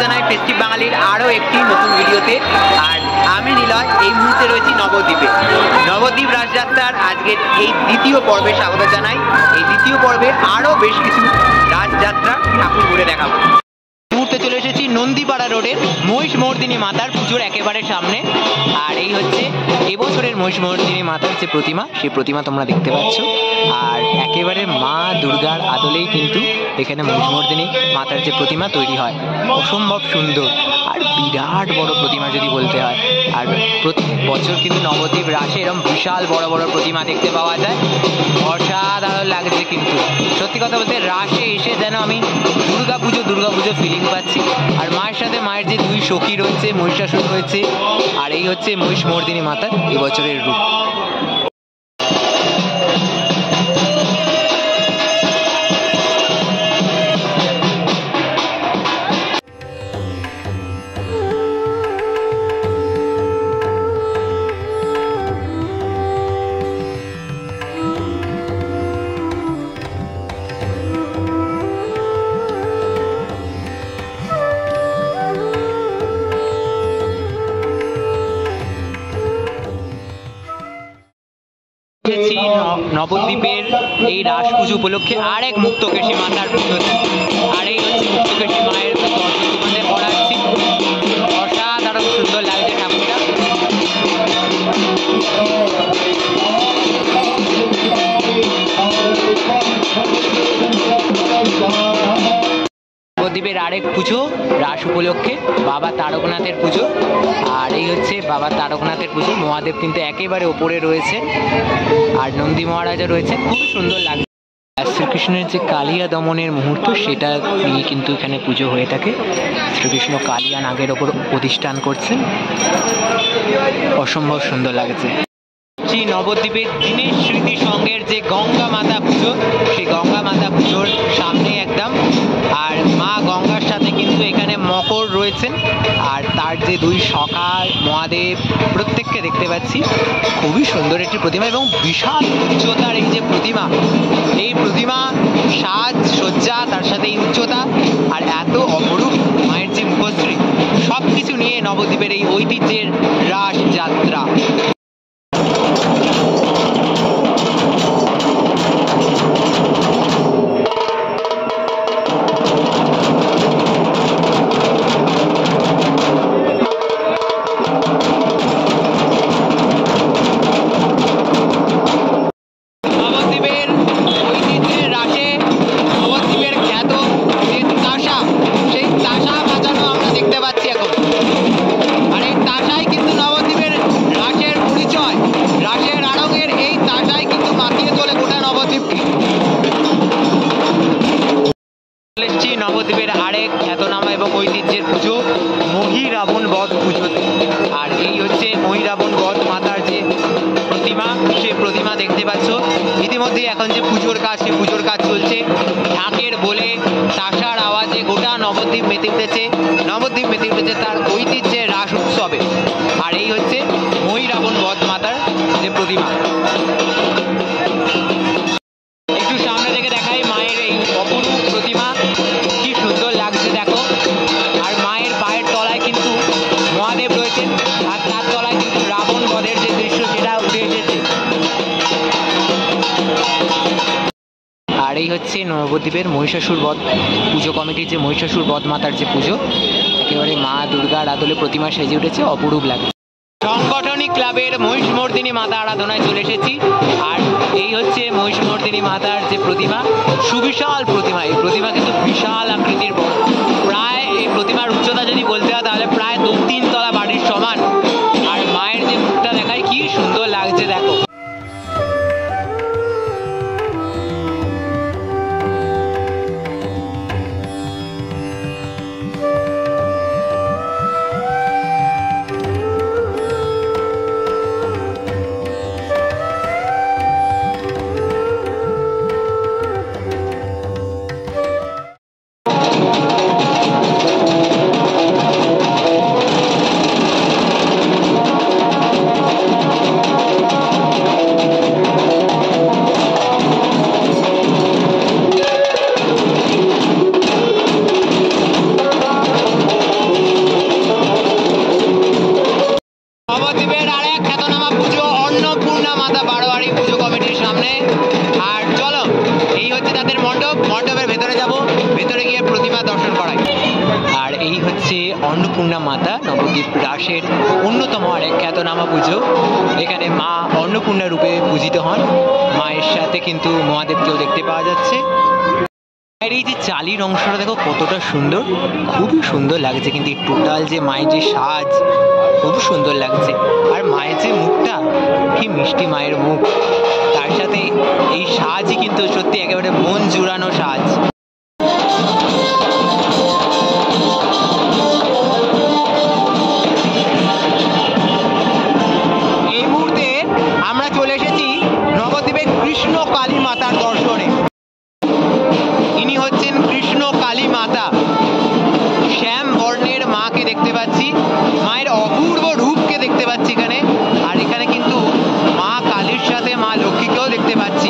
জানাই ফেস্টিভ বাঙালির আরও একটি নতুন ভিডিওতে। আর আমি নিলয় এই মুহূর্তে রয়েছি নবদ্বীপে। নবদ্বীপ রাসযাত্রার আজকের এই দ্বিতীয় পর্বে স্বাগত জানাই। এই দ্বিতীয় পর্বে আরও বেশ কিছু রাসযাত্রা ঠাকুর ঘুরে দেখাবো। মুহূর্তে চলে এসেছি নন্দীপাড়া রোডের মহিষমর্দিনী মাতার পুজোর একেবারে সামনে। আর এই হচ্ছে এবছরের মহিষমর্দিনী মাতার যে প্রতিমা, সেই প্রতিমা তোমরা দেখতে পাচ্ছ। আর একেবারে মা দুর্গার আদলেই কিন্তু এখানে মহিষমর্দিনী মাতার যে প্রতিমা তৈরি হয়, অসম্ভব সুন্দর আর বিরাট বড় প্রতিমা যদি বলতে হয়। আর প্রত্যেক বছর কিন্তু নবদ্বীপ রাসে এরকম বিশাল বড় বড় প্রতিমা দেখতে পাওয়া যায়। অসাধারণ লাগছে কিন্তু সত্যি কথা বলতে, রাসে এসে যেন আমি দুর্গা পুজো ফিলিং পাচ্ছি। আর মায়ের সাথে মায়ের যে দুই সখী রয়েছে, মহিষাসুর রয়েছে, আর এই হচ্ছে মহিষমর্দিনী মাতার এবছরের রূপ। নবদ্বীপের এই রাস পুজো উপলক্ষে আর এক মুক্তকেশী মাতার পুজো। আর এই হচ্ছে মুক্তকেশী মায়ের তোমাদের পড়াচ্ছি। অসাধারণ সুন্দর লাগছে ঠাকুরটা। নবদ্বীপের আরেক পুজো রাস উপলক্ষে বাবা তারকনাথের পুজো। আর এই হচ্ছে বাবা তারকনাথের পুজো। মহাদেব কিন্তু একেবারে ওপরে রয়েছে আর নন্দী মহারাজা রয়েছে, খুব সুন্দর লাগছে। শ্রীকৃষ্ণের যে কালিয়া দমনের মুহূর্ত, সেটা নিয়ে কিন্তু এখানে পুজো হয়ে থাকে। শ্রীকৃষ্ণ কালিয়া নাগের ওপর প্রতিষ্ঠান করছেন, অসম্ভব সুন্দর লাগছে। নবদ্বীপের দীনেশ স্মৃতি সংঘের যে গঙ্গা মাতা পুজো, সেই গঙ্গা মাতা পুজোর সামনে একদম। আর মা গঙ্গার সাথে কিন্তু এখানে মকর রয়েছেন, আর তার যে দুই সখা মহাদেব, প্রত্যেককে দেখতে পাচ্ছি। খুবই সুন্দর একটি প্রতিমা এবং বিশাল উচ্চতার এই যে প্রতিমা, এই প্রতিমা সাজ সজ্জা, তার সাথে উচ্চতা আর এত অপরূপ মায়ের যে মুখশ্রী, সব কিছু নিয়ে নবদ্বীপের এই ঐতিহ্যের রাস যাত্রা। নবদ্বীপের আরেক খ্যাতনামা এবং ঐতিহ্যের পুজো মহিরাবণ বধ পুজোতে। আর এই হচ্ছে মহিরাবণ বধ মাতার যে প্রতিমা, সেই প্রতিমা দেখতে পাচ্ছ। ইতিমধ্যে এখন যে পুজোর কাজ, সেই পুজোর কাজ চলছে। ঢাকের বলে তাসার আওয়াজে গোটা নবদ্বীপ মেতে উঠেছে। নবদ্বীপ মেতে উঠেছে তার ঐতিহ্যের রাস উৎসবে। আর এই হচ্ছে মহিরাবণ বধ মাতার যে প্রতিমা। একটু সামনে থেকে দেখাই মায়ের এই অপরূপ প্রতিমা, কি সুন্দর লাগছে দেখো। আর মায়ের পায়ের তলায় কিন্তু মহাদেব রয়েছেন, আর তার তলায় কিন্তু রাবণ বধের যে দৃশ্য, সেটা উঠে এসেছে। আর এই হচ্ছে নবদ্বীপের মহিষাসুর বধ পুজো কমিটির যে মহিষাসুর বধ মাতার যে পুজো, একেবারে মা দুর্গার আদলে প্রতিমা সেজে উঠেছে, অপরূপ লাগছে। সাংগঠনিক ক্লাবের মহিষমর্দিনী মাতা আরাধনায় চলে এসেছি। আর এই হচ্ছে মহিষমর্দিনী মাতার যে প্রতিমা, সুবিশাল প্রতিমা। এই প্রতিমা কিন্তু বিশাল আকৃতির, প্রায় এই প্রতিমার উচ্চতা যদি বলতে হয় তাহলে প্রায় 2-3 তলা বাড়ির সমান। আর মায়ের যে মুখটা দেখায়, কি সুন্দর লাগছে দেখো। হচ্ছে অন্নপূর্ণা মাতা, নবদ্বীপ রাসের অন্যতম আরেক খ্যাতনামা পুজো। এখানে মা অন্নপূর্ণা রূপে পূজিত হন। মায়ের সাথে কিন্তু মহাদেবকেও দেখতে পাওয়া যাচ্ছে। আর এই যে চালির অংশটা দেখো কতটা সুন্দর, খুবই সুন্দর লাগছে। কিন্তু টোটাল যে মায়ের যে সাজ খুব সুন্দর লাগছে। আর মায়ের যে মুখটা, কি মিষ্টি মায়ের মুখ, তার সাথে এই সাজই কিন্তু সত্যি একেবারে মন জুড়ানো সাজ। এই মুহূর্তে আমরা চলে এসেছি নবদ্বীপের কৃষ্ণ কালী মাতার দর্শনে। ইনি হচ্ছেন কৃষ্ণ কালী মাতা। শ্যাম বর্ণের মাকে দেখতে পাচ্ছি, মায়ের অপূর্ব রূপকে দেখতে পাচ্ছি এখানে। আর এখানে কিন্তু মা কালীর সাথে মা লক্ষ্মীকেও দেখতে পাচ্ছি।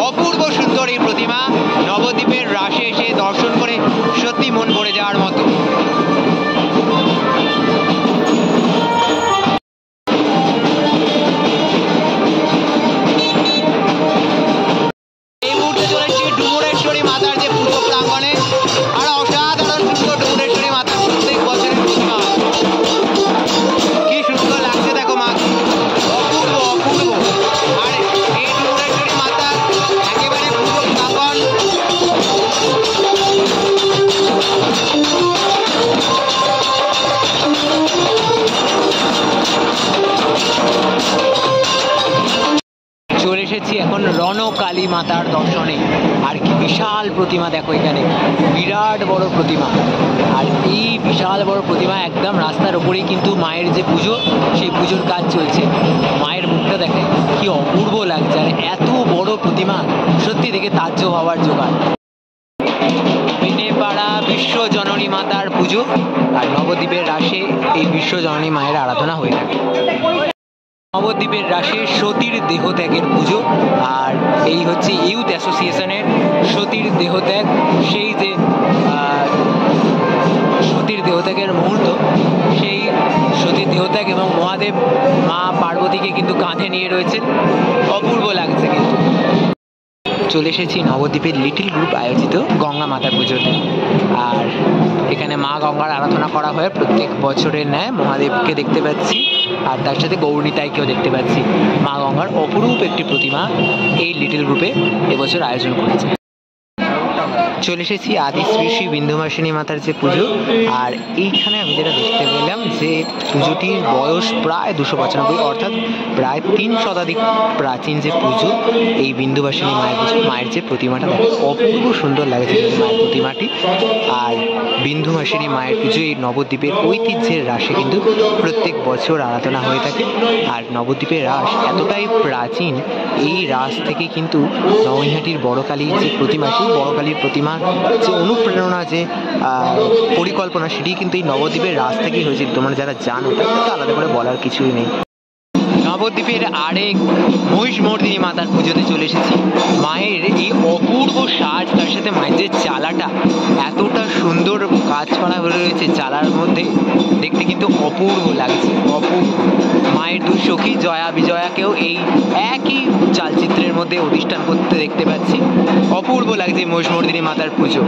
অপূর্ব সুন্দর এই প্রতিমা। নবদ্বীপের রাসে এসে দর্শন করে সত্যি মন ভরে যাওয়ার মতো। এই মুহূর্তে চলে এসেছি ডুমুরেশ্বরী মাতার যে পুজো প্রাঙ্গণে। আর অসাধারণ সুন্দর ডুমুরেশ্বরী মাতার প্রত্যেক বছরের প্রতিমা। কি সুন্দর লাগছে দেখো মা, অপূর্ব অপূর্ব। আর এই ডুমুরেশ্বরী মাতার একেবারে পুজো প্রাঙ্গণ। চলে এসেছি এখন রণকালী মাতার দর্শনে। আর কি বিশাল প্রতিমা দেখো, এখানে বিরাট বড় প্রতিমা। আর এই বিশাল বড় প্রতিমা একদম রাস্তার ওপরেই কিন্তু মায়ের যে পুজো, সেই পুজোর কাজ চলছে। মায়ের মুখটা দেখে কি অপূর্ব লাগছে। আর এত বড় প্রতিমা সত্যি দেখে তাজ্জব হওয়ার জোগাড়। বেনেপাড়া বিশ্ব জননী মাতার পুজো। আর নবদ্বীপের রাসে এই বিশ্ব জননী মায়ের আরাধনা হয়ে থাকে। নবদ্বীপের রাসে সতীর দেহত্যাগের পুজো। আর এই হচ্ছে ইউথ অ্যাসোসিয়েশনের সতীর দেহত্যাগ। সেই যে সতীর দেহত্যাগের মুহূর্ত, সেই সতীর দেহত্যাগ এবং মহাদেব মা পার্বতীকে কিন্তু কাঁধে নিয়ে রয়েছেন। অপূর্ব লাগছে। কিন্তু চলে এসেছি নবদ্বীপের লিটিল গ্রুপ আয়োজিত গঙ্গা মাতার পুজোতে। আর এখানে মা গঙ্গার আরাধনা করা হয় প্রত্যেক বছরের ন্যায়। মহাদেবকে দেখতে পাচ্ছি, আর তার সাথে গৌরনীতাইকেও দেখতে পাচ্ছি। মা গঙ্গার অপরূপ একটি প্রতিমা এই লিটিল গ্রুপে এবছর আয়োজন করেছে। চলে এসেছি আদি শ্রী শ্রী বিন্ধুবাসিনী মাতার যে পুজো। আর এইখানে আমি যেটা দেখতে পেলাম যে পুজোটির বয়স প্রায় 295, অর্থাৎ প্রায় 3 শতাধিক প্রাচীন যে পুজো এই বিন্ধুবাসিনী মায়ের পুজো। মায়ের যে প্রতিমাটা দেখো অপূর্ব সুন্দর লাগছে মায়ের প্রতিমাটি। আর বিন্ধুবাসিনী মায়ের পুজো এই নবদ্বীপের ঐতিহ্যের রাসে কিন্তু প্রত্যেক বছর আরাধনা হয়ে থাকে। আর নবদ্বীপের রাস এতটাই প্রাচীন, এই রাস থেকে কিন্তু নৈহাটির বড়কালীর যে প্রতিমা, সেই বড়কালীর প্রতিমা যে অনুপ্রেরণা, যে পরিকল্পনা, সেটি কিন্তু এই নবদ্বীপের রাস থেকেই হয়েছিল। তোমরা যারা জানো তাদের তো আলাদা করে বলার কিছুই নেই। নবদ্বীপের আরেক মহিষমর্দিনী মাতার পুজোতে চলে এসেছি। মায়ের এই অপূর্ব সাজ, তার সাথে মায়ের যে চালাটা এতটা সুন্দর কাজ করা রয়েছে চালার মধ্যে, দেখতে কিন্তু অপূর্ব লাগছে, অপূর্ব। মায়ের দুই সখী জয়া বিজয়াকেও এই একই চালচিত্রের মধ্যে অধিষ্ঠান করতে দেখতে পাচ্ছি। অপূর্ব লাগছে মহিষমর্দিনী মাতার পুজো।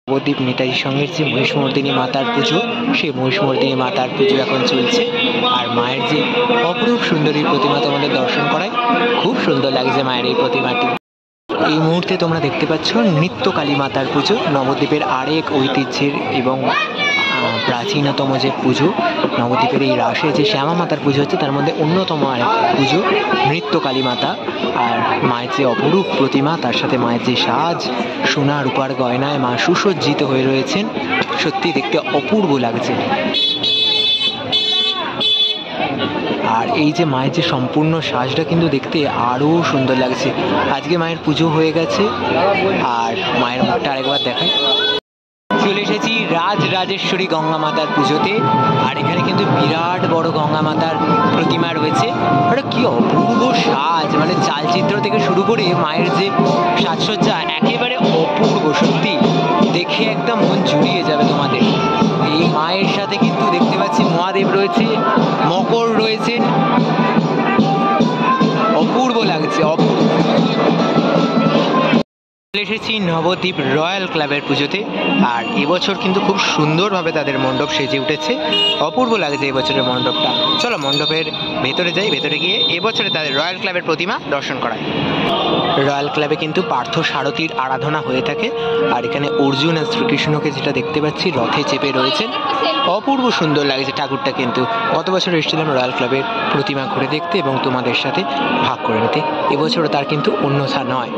নবদ্বীপ নেতাজি সঙ্গের যে মহিষমর্দিনী মাতার পুজো, সেই মহিষমর্দিনী মাতার পুজো এখন চলছে। আর মায়ের যে অপরূপ সুন্দরী প্রতিমা তোমাদের দর্শন করায়, খুব সুন্দর লাগছে মায়ের এই প্রতিমাটি। এই মুহূর্তে তোমরা দেখতে পাচ্ছ নিত্য কালী মাতার পুজো, নবদ্বীপের আরেক ঐতিহ্যের এবং প্রাচীনতম যে পুজো। নবদ্বীপের এই রাসে যে শ্যামা মাতার পুজো হচ্ছে, তার মধ্যে অন্যতম আরেক পুজো নৃত্য কালী মাতা। আর মায়ের যে অপরূপ প্রতিমা, তার সাথে মায়ের যে সাজ, সোনা রূপার গয়নায় মা সুসজ্জিত হয়ে রয়েছেন, সত্যি দেখতে অপূর্ব লাগছে। আর এই যে মায়ের যে সম্পূর্ণ সাজটা কিন্তু দেখতে আরও সুন্দর লাগছে। আজকে মায়ের পুজো হয়ে গেছে, আর মায়ের মুখটা আরেকবার দেখায়। চলে এসেছি রাজরাজেশ্বরী গঙ্গা মাতার পুজোতে। আর এখানে কিন্তু বিরাট বড় গঙ্গা মাতার প্রতিমা রয়েছে। আর কি অপূর্ব সাজ, মানে চালচিত্র থেকে শুরু করে মায়ের যে সাজসজ্জা একেবারে অপূর্ব, সত্যি দেখে একদম মন জুড়িয়ে যাবে তোমাদের। এই মায়ের সাথে কিন্তু দেখতে পাচ্ছি মহাদেব রয়েছে, মকর রয়েছেন, অপূর্ব লাগছে, অপূর্ব। এসেছি নবদ্বীপ রয়্যাল ক্লাবের পুজোতে। আর এবছর কিন্তু খুব সুন্দরভাবে তাদের মণ্ডপ সেজে উঠেছে, অপূর্ব লাগছে এবছরের মণ্ডপটা। চলো মণ্ডপের ভেতরে যাই, ভেতরে গিয়ে এবছরে তাদের রয়্যাল ক্লাবের প্রতিমা দর্শন করাই। রয়্যাল ক্লাবে কিন্তু পার্থ সারথীর আরাধনা হয়ে থাকে। আর এখানে অর্জুন আর শ্রীকৃষ্ণকে যেটা দেখতে পাচ্ছি রথে চেপে রয়েছেন, অপূর্ব সুন্দর লাগছে ঠাকুরটা। কিন্তু গত বছর এসেছিলাম রয়্যাল ক্লাবের প্রতিমা ঘুরে দেখতে এবং তোমাদের সাথে ভাগ করে নিতে, এবছরও তার কিন্তু অন্যথা নয়।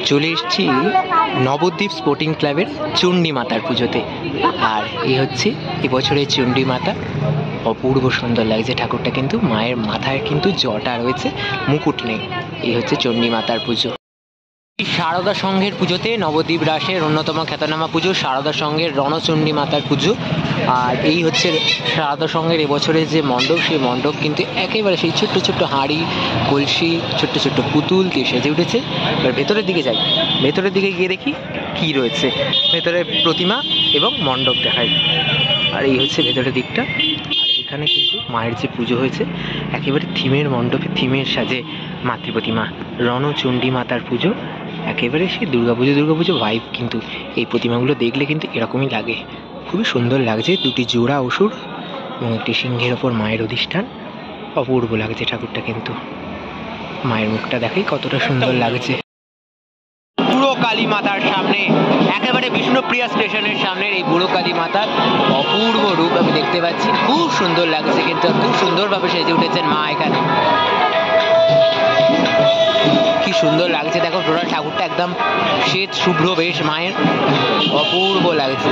চলে এসেছি নবদ্বীপ স্পোর্টিং ক্লাবের চণ্ডী মাতার পুজোতে। আর এই হচ্ছে এবছরের চণ্ডী মাতা, অপূর্ব সুন্দর লাগছে ঠাকুরটা। কিন্তু মায়ের মাথায় কিন্তু জটা রয়েছে, মুকুট নেই। এই হচ্ছে চণ্ডী মাতার পুজো। সারদা সংঘের পুজোতে নবদ্বীপ রাসের অন্যতম খ্যাতনামা পুজো সারদা সংঘের রণচণ্ডী মাতার পুজো। আর এই হচ্ছে সারদা সংঘের এবছরের যে মণ্ডপ, সেই মণ্ডপ কিন্তু একেবারে সেই ছোট্ট ছোট্ট হাঁড়ি কলসি ছোট্ট ছোট্ট পুতুল দিয়ে সেজে উঠেছে। এবার ভেতরের দিকে যাই, ভেতরের দিকে গিয়ে দেখি কি রয়েছে। ভেতরে প্রতিমা এবং মণ্ডপ দেখায়। আর এই হচ্ছে ভেতরের দিকটা। আর এখানে কিন্তু মায়ের যে পুজো হয়েছে একেবারে থিমের মণ্ডপে থিমের সাজে মাতৃ প্রতিমা রণচণ্ডী মাতার পুজো, একেবারে সেই দুর্গাপুজো ভাইব। কিন্তু এই প্রতিমাগুলো দেখলে কিন্তু এরকমই লাগে, খুবই সুন্দর লাগছে। দুটি জোড়া অসুর এবং একটি সিংহের ওপর মায়ের অধিষ্ঠান, অপূর্ব লাগছে ঠাকুরটা। কিন্তু মায়ের মুখটা দেখাই কতটা সুন্দর লাগছে। বুড়ো কালী মাতার সামনে, একেবারে বিষ্ণুপ্রিয়া স্টেশনের সামনে এই বুড়ো কালী মাতার অপূর্ব রূপ আমি দেখতে পাচ্ছি, খুব সুন্দর লাগছে। কিন্তু খুব সুন্দরভাবে সেজে উঠেছেন মা এখানে, কি সুন্দর লাগছে। দেখো টোটাল ঠাকুরটা একদম শ্বেত শুভ্র বেশ মায়ের, অপূর্ব লাগছে।